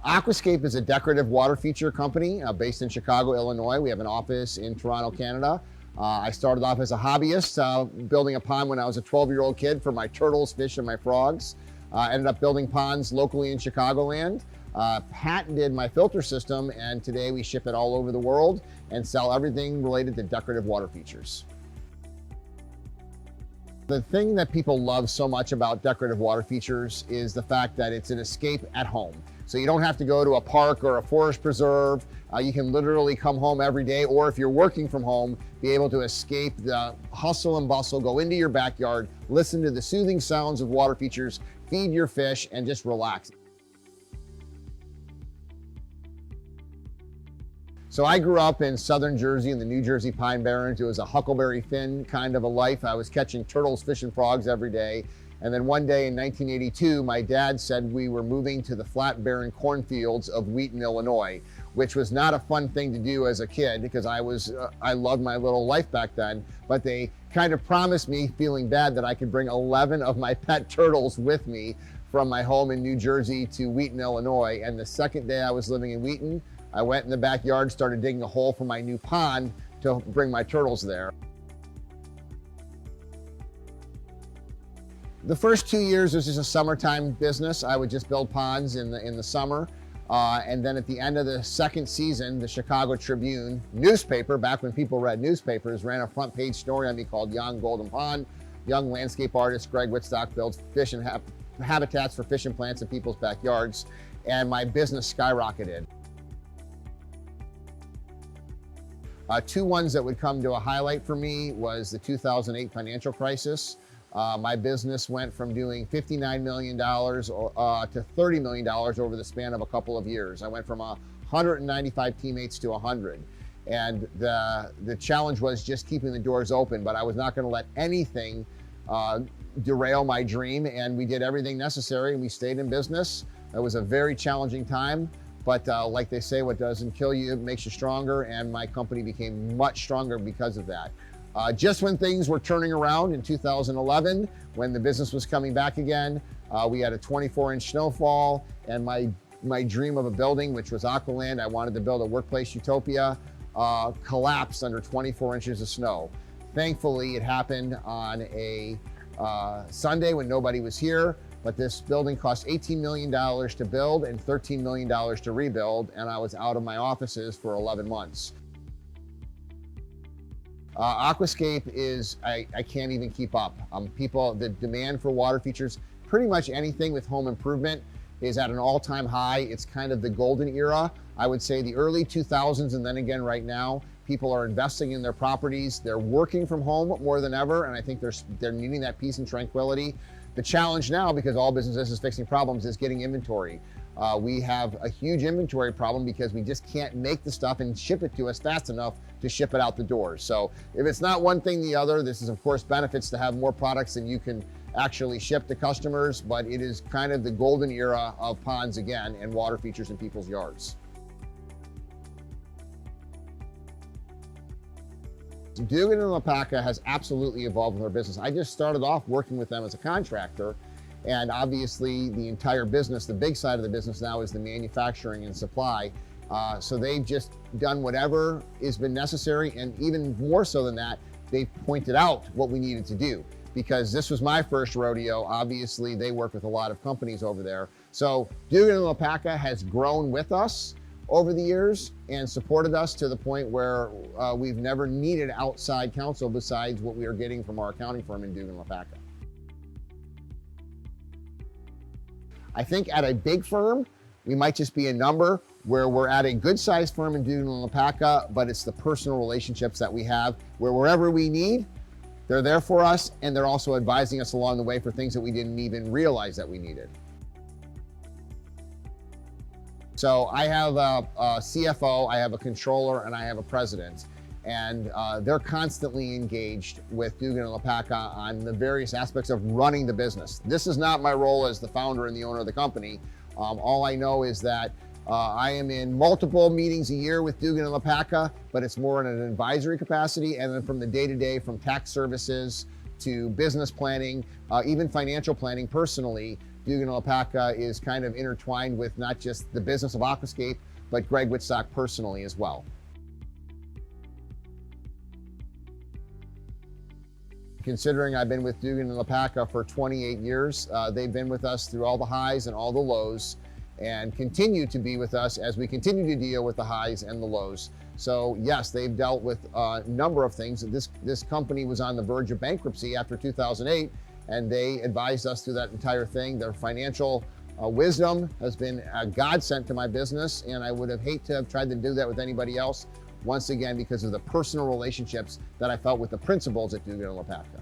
Aquascape is a decorative water feature company based in Chicago, Illinois. We have an office in Toronto, Canada. I started off as a hobbyist, building a pond when I was a 12-year-old kid for my turtles, fish, and my frogs. Ended up building ponds locally in Chicagoland. Patented my filter system, and today we ship it all over the world and sell everything related to decorative water features. The thing that people love so much about decorative water features is the fact that it's an escape at home. So you don't have to go to a park or a forest preserve. You can literally come home every day, or if you're working from home, be able to escape the hustle and bustle, go into your backyard, listen to the soothing sounds of water features, feed your fish, and just relax. So I grew up in southern Jersey in the New Jersey Pine Barrens. It was a Huckleberry Finn kind of a life. I was catching turtles, fish, and frogs every day. And then one day in 1982, my dad said we were moving to the flat barren cornfields of Wheaton, Illinois, which was not a fun thing to do as a kid because I loved my little life back then. But they kind of promised me, feeling bad, that I could bring 11 of my pet turtles with me from my home in New Jersey to Wheaton, Illinois. And the second day I was living in Wheaton, I went in the backyard, started digging a hole for my new pond to bring my turtles there. The first 2 years was just a summertime business. I would just build ponds in the summer. And then at the end of the second season, the Chicago Tribune newspaper, back when people read newspapers, ran a front page story on me called Young Golden Pond. Young landscape artist Greg Wittstock builds fish and habitats for fish and plants in people's backyards. And my business skyrocketed. Two ones that would come to a highlight for me was the 2008 financial crisis. My business went from doing $59 million to $30 million over the span of a couple of years. I went from 195 teammates to 100. And the challenge was just keeping the doors open, but I was not going to let anything derail my dream. And we did everything necessary and we stayed in business. It was a very challenging time. But like they say, what doesn't kill you makes you stronger, and my company became much stronger because of that. Just when things were turning around in 2011, when the business was coming back again, we had a 24-inch snowfall, and my dream of a building, which was Aqualand, I wanted to build a workplace utopia, collapsed under 24 inches of snow. Thankfully, it happened on a Sunday when nobody was here. But this building cost $18 million to build and $13 million to rebuild, and I was out of my offices for 11 months. Aquascape is, I can't even keep up. The demand for water features, pretty much anything with home improvement is at an all-time high. It's kind of the golden era. I would say the early 2000s, and then again right now, people are investing in their properties. They're working from home more than ever, and I think they're needing that peace and tranquility. The challenge now, because all business is fixing problems, is getting inventory. We have a huge inventory problem because we just can't make the stuff and ship it to us fast enough to ship it out the doors. So if it's not one thing, the other. This is of course benefits to have more products than you can actually ship to customers, but it is kind of the golden era of ponds again and water features in people's yards. Dugan and Lepaka has absolutely evolved with our business. I just started off working with them as a contractor, and obviously the entire business, the big side of the business now is the manufacturing and supply. So they've just done whatever has been necessary, and even more so than that, they've pointed out what we needed to do. Because this was my first rodeo, obviously they work with a lot of companies over there. So Dugan and Lepaka has grown with us over the years and supported us to the point where we've never needed outside counsel besides what we are getting from our accounting firm in Dugan and Lepaka. I think at a big firm, we might just be a number where we're at a good sized firm in Dugan and Lepaka, but it's the personal relationships that we have where wherever we need, they're there for us, and they're also advising us along the way for things that we didn't even realize that we needed. So I have a CFO, I have a controller, and I have a president. And they're constantly engaged with Dugan and Lepaka on the various aspects of running the business. This is not my role as the founder and the owner of the company. All I know is that I am in multiple meetings a year with Dugan and Lepaka, but it's more in an advisory capacity, and then from the day-to-day, from tax services to business planning, even financial planning personally, Dugan and LaPaca is kind of intertwined with not just the business of Aquascape, but Greg Wittstock personally as well. Considering I've been with Dugan and LaPaca for 28 years, they've been with us through all the highs and all the lows, and continue to be with us as we continue to deal with the highs and the lows. So yes, they've dealt with a number of things. This company was on the verge of bankruptcy after 2008, and they advised us through that entire thing. Their financial wisdom has been a godsend to my business, and I would have hated to have tried to do that with anybody else, once again, because of the personal relationships that I felt with the principals at Dugan and LaPaca.